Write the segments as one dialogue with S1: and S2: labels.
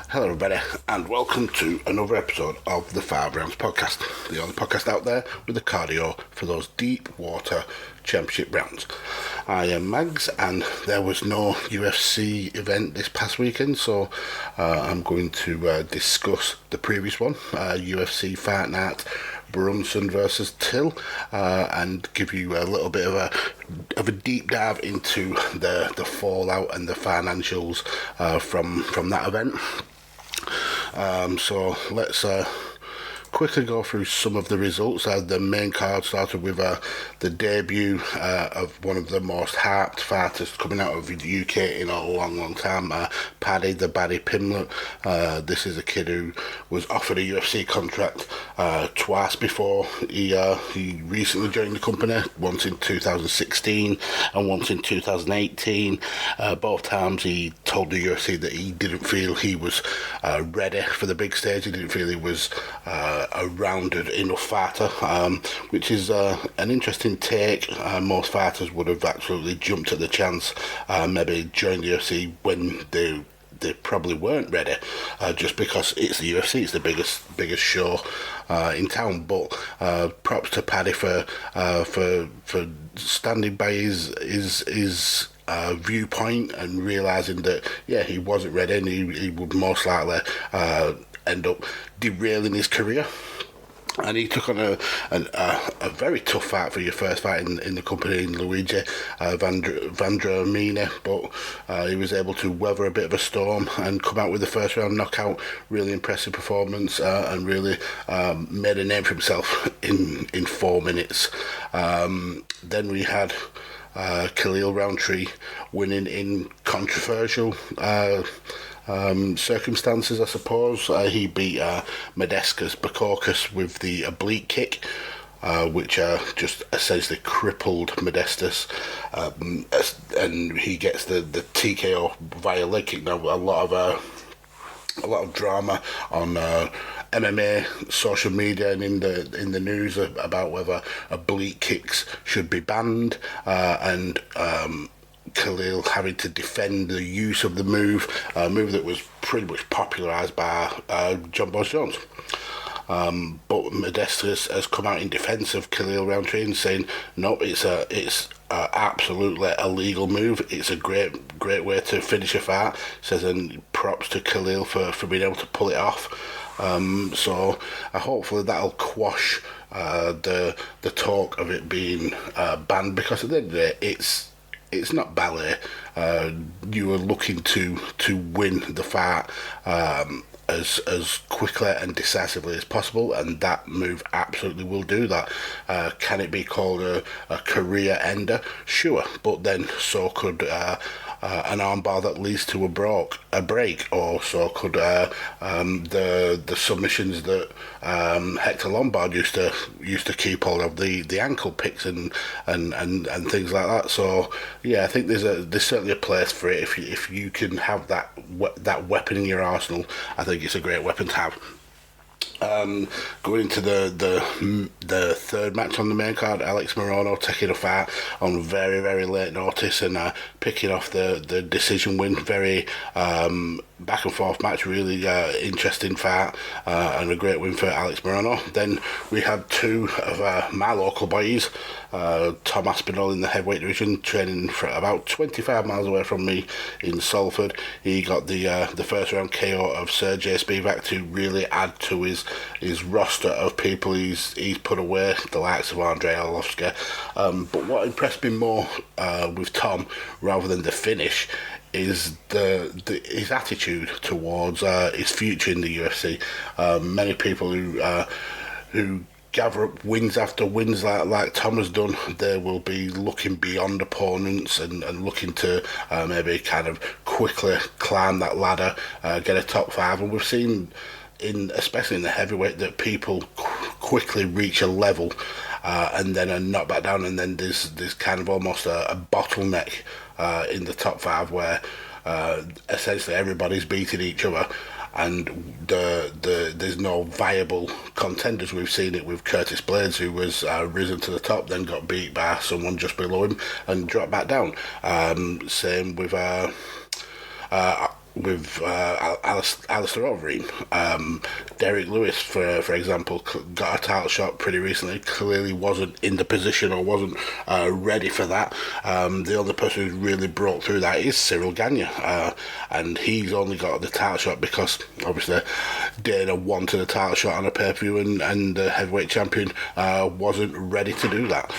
S1: Hello everybody and welcome to another episode of the 5 Rounds podcast, the only podcast out there with the cardio for those deep water championship rounds. I am Mags and there was no UFC event this past weekend, so I'm going to discuss the previous one, UFC Fight Night Brunson versus Till, and give you a little bit of a deep dive into the fallout and the financials from that event. So let's quickly go through some of the results. The main card started with the debut of one of the most hyped fighters coming out of the UK in a long time, Paddy the Baddie Pimlet. This is a kid who was offered a UFC contract twice before. He recently joined the company, once in 2016 and once in 2018. Both times he told the UFC that he didn't feel he was ready for the big stage. He didn't feel he was a rounded enough fighter, which is an interesting take. Most fighters would have absolutely jumped at the chance, maybe joined the UFC when they probably weren't ready, just because it's the UFC, it's the biggest show in town. But props to Paddy for standing by his viewpoint and realising that he wasn't ready and he would most likely end up derailing his career. And he took on a very tough fight for your first fight in the company, in Luigi Vendramini, but he was able to weather a bit of a storm and come out with the first round knockout. Really impressive performance, and really made a name for himself in 4 minutes. Then we had Kalil Roundtree winning in controversial circumstances, I suppose. He beat Modestas Bakaukas with the oblique kick, which just essentially crippled Modestas, and he gets the TKO via leg kick. Now a lot of drama on MMA social media and in the news about whether oblique kicks should be banned, and Kalil having to defend the use of the move that was pretty much popularised by John Bones Jones. But Modestas has come out in defence of Kalil Roundtree and saying, no, it's absolutely a legal move. It's a great way to finish a fight. Says, and props to Kalil for being able to pull it off. So hopefully that'll quash the talk of it being banned, because at the end of the day, it's not ballet. You are looking to win the fight as quickly and decisively as possible, and that move absolutely will do that. Can it be called a career ender? Sure, but then so could an armbar that leads to a break, or so could the submissions that Hector Lombard used to keep hold of, the ankle picks and things like that. So I think there's certainly a place for it. If you can have that weapon in your arsenal, I think it's a great weapon to have. Going into the third match on the main card, Alex Morono taking a fight on very, very late notice and picking off the decision win. Very back and forth match, really interesting fight, and a great win for Alex Morono. Then we had two of my local boys, Tom Aspinall in the heavyweight division, training for about 25 miles away from me in Salford. He got the first round KO of Sergey Spivak to really add to his roster of people he's put away, the likes of Andrei Arlovski. But what impressed me more with Tom, rather than the finish, is his attitude towards his future in the UFC. Many people who gather up wins after wins like Tom has done, they will be looking beyond opponents and looking to maybe kind of quickly climb that ladder, get a top 5. And we've seen, especially in the heavyweight, that people quickly reach a level and then are knocked back down, and then there's kind of almost a bottleneck in the top 5 where essentially everybody's beating each other, and there's no viable contenders. We've seen it with Curtis Blades, who was risen to the top, then got beat by someone just below him and dropped back down. Same with with Alistair Overeem. Derek Lewis, for example, got a title shot pretty recently. Clearly wasn't in the position or wasn't ready for that. The only person who really broke through that is Cyril Gagné, and he's only got the title shot because obviously Dana wanted a title shot on a pay-per-view, and the heavyweight champion wasn't ready to do that.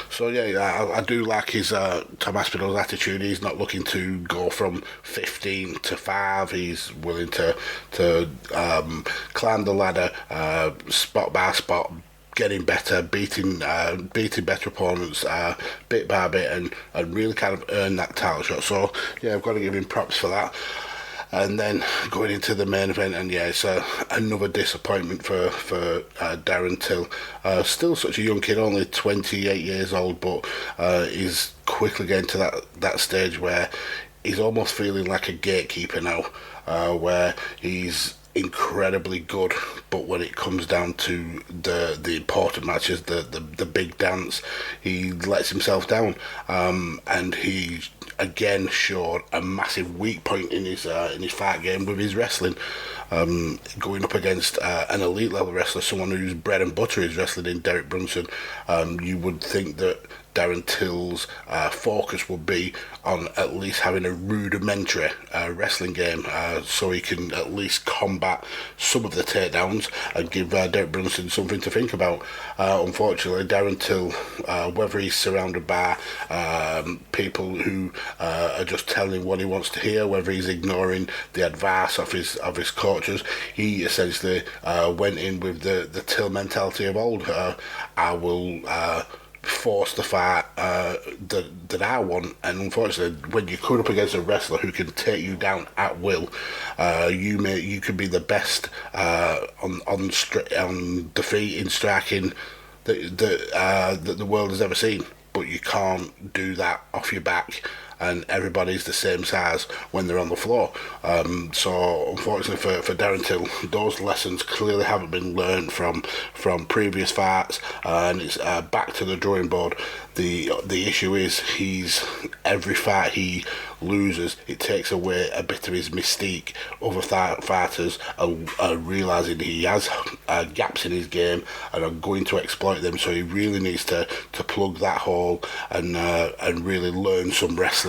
S1: So yeah, I do like his Tom Aspinall's attitude. He's not looking to go from 15 to 5. He's willing to climb the ladder, spot by spot, getting better, beating better opponents bit by bit, and really kind of earn that title shot. So yeah, I've got to give him props for that. And then going into the main event, and yeah, it's another disappointment for Darren Till. Still such a young kid, only 28 years old, but he's quickly getting to that stage where he's almost feeling like a gatekeeper now, where he's incredibly good, but when it comes down to the important matches, the big dance, he lets himself down, and he again showed a massive weak point in his fight game with his wrestling. Going up against an elite level wrestler, someone whose bread and butter is wrestling in Derek Brunson, you would think that Darren Till's focus would be on at least having a rudimentary wrestling game, so he can at least combat some of the takedowns and give Derek Brunson something to think about. Unfortunately, Darren Till, whether he's surrounded by people who are just telling him what he wants to hear, whether he's ignoring the advice of his coaches, he essentially went in with the Till mentality of old. I will force the fight that I want, and unfortunately, when you come up against a wrestler who can take you down at will, you could be the best on defeat in striking that the world has ever seen, but you can't do that off your back, and everybody's the same size when they're on the floor. So unfortunately for Darren Till, those lessons clearly haven't been learned from previous fights, and it's back to the drawing board. The issue is every fight he loses, it takes away a bit of his mystique. Other fighters are realising he has gaps in his game and are going to exploit them, so he really needs to plug that hole and really learn some wrestling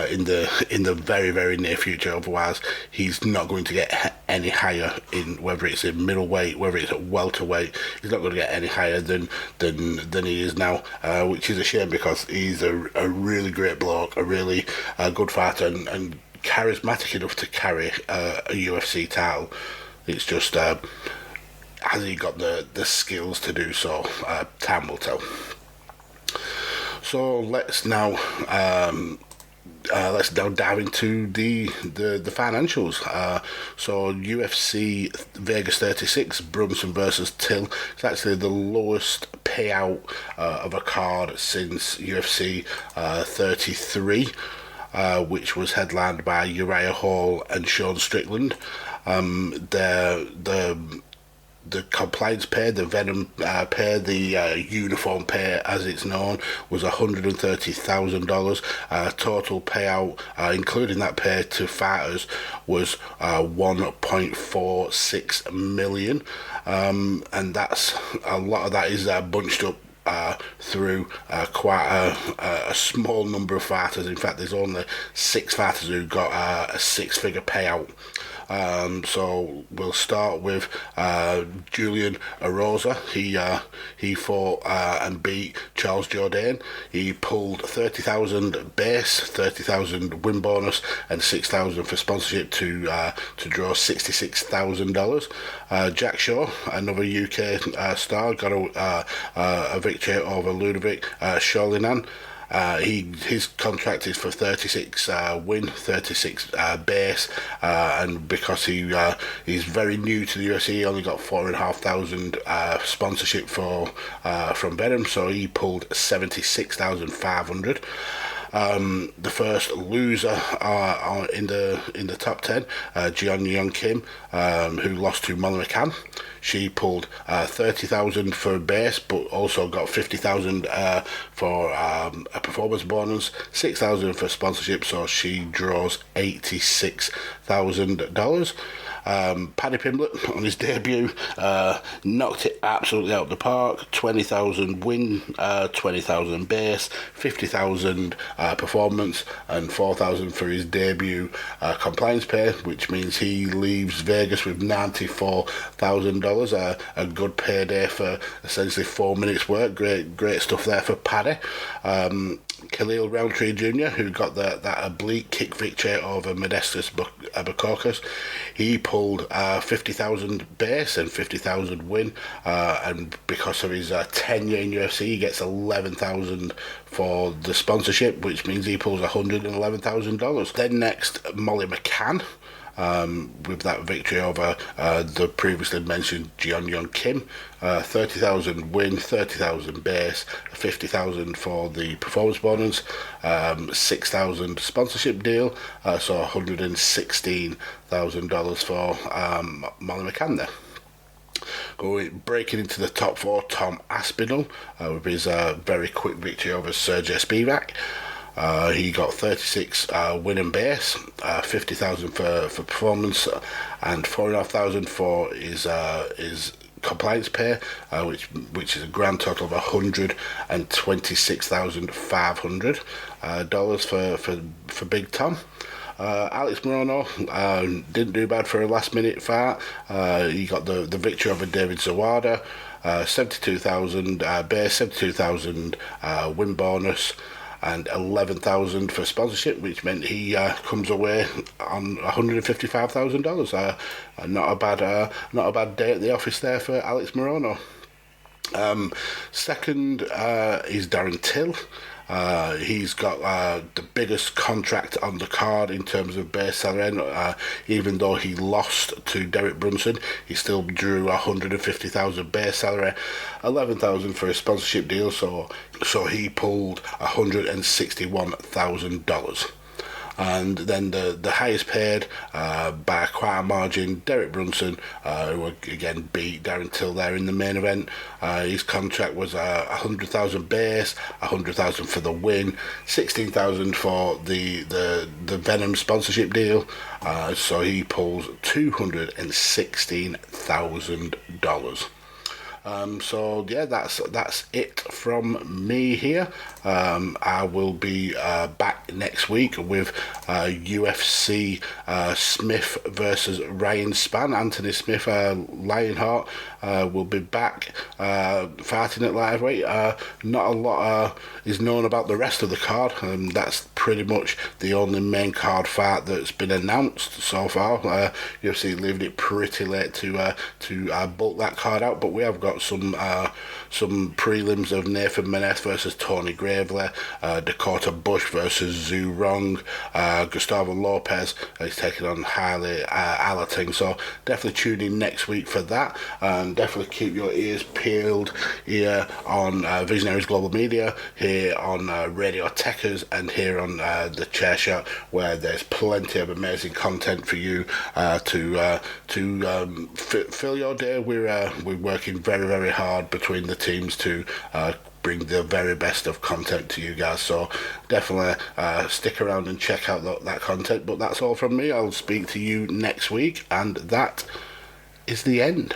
S1: in the very, very near future. Otherwise, he's not going to get any higher, in whether it's in middleweight, whether it's at welterweight. He's not going to get any higher than he is now, which is a shame, because he's a really great bloke, a really good fighter, and charismatic enough to carry a UFC title. It's just has he got the skills to do so? Time will tell. So let's now dive into the financials. So UFC Vegas 36, Brunson versus Till. It's actually the lowest payout of a card since UFC 33, which was headlined by Uriah Hall and Sean Strickland. The compliance pay, the Venom pay, the uniform pay as it's known, was $130,000. Total payout, including that pay to fighters, was $1.46 million. And that's a lot of that is bunched up through quite a small number of fighters. In fact, there's only 6 fighters who got a 6-figure payout. So we'll start with Julian Erosa. He fought and beat Charles Jourdain. He pulled 30,000 base, 30,000 win bonus, and 6,000 for sponsorship to draw $66,000. Jack Shaw, another UK star, got a victory over Ludovic Sholinan. His contract is for 36 win, 36 base, and because he's very new to the UFC, he only got 4,500 sponsorship from Venom, so he pulled 76,500. The first loser in the top 10, Jeon Young Kim, who lost to Molly McCann. She pulled 30,000 for a base, but also got 50,000 for a performance bonus, 6,000 for sponsorship, so she draws $86,000. Paddy Pimblett on his debut knocked it absolutely out of the park. 20,000 win, 20,000 base, 50,000 performance, and 4,000 for his debut compliance pay, which means he leaves Vegas with $94,000. A good payday for essentially 4 minutes work. Great stuff there for Paddy. Kalil Roundtree Jr., who got that oblique kick victory over Modestus Abacocus, he pulled 50,000 base and 50,000 win, and because of his tenure in UFC, he gets 11,000 for the sponsorship, which means he pulls $111,000. Then next, Molly McCann. With that victory over the previously mentioned Jeon Young Kim, 30,000 win, 30,000 base, 50,000 for the performance bonus, 6,000 sponsorship deal, so $116,000 for Molly McCann there. Breaking into the top 4, Tom Aspinall with his very quick victory over Sergej Spivak. He got 36 win and base, 50,000 for performance, and 4,500 for his compliance pay, which is a grand total of $126,500 for Big Tom. Alex Morono didn't do bad for a last minute fight. He got the victory over David Zawada, 72,000 base, 72,000 win bonus, and 11,000 for sponsorship, which meant he comes away on $155,000. Not a bad day at the office there for Alex Morono. Second is Darren Till. He's got the biggest contract on the card in terms of base salary. Even though he lost to Derek Brunson, he still drew 150,000 base salary, 11,000 for his sponsorship deal. So he pulled $161,000. And then the highest paid by quite a margin, Derek Brunson, who again beat Darren Till there in the main event. His contract was 100,000 base, 100,000 for the win, 16,000 for the Venom sponsorship deal. So he pulls $216,000. So yeah, that's it from me here. I will be back next week with UFC Smith versus Ryan Spann. Anthony Smith, Lionheart, will be back fighting at lightweight. Not a lot is known about the rest of the card, and that's pretty much the only main card fight that's been announced so far. UFC leaving it pretty late to bulk that card out, but we have got some prelims of Nathan Meneth versus Tony Gravely, Dakota Bush versus Zhu Rong, Gustavo Lopez is taking on Haile Alating. So definitely tune in next week for that, and definitely keep your ears peeled here on Visionaries Global Media, here on Radio Tekkers, and here on the Chair Shot, where there's plenty of amazing content for you to fill your day. We're working very, very hard between the teams to bring the very best of content to you guys, so definitely stick around and check out that content. But that's all from me. I'll speak to you next week, and that is the end.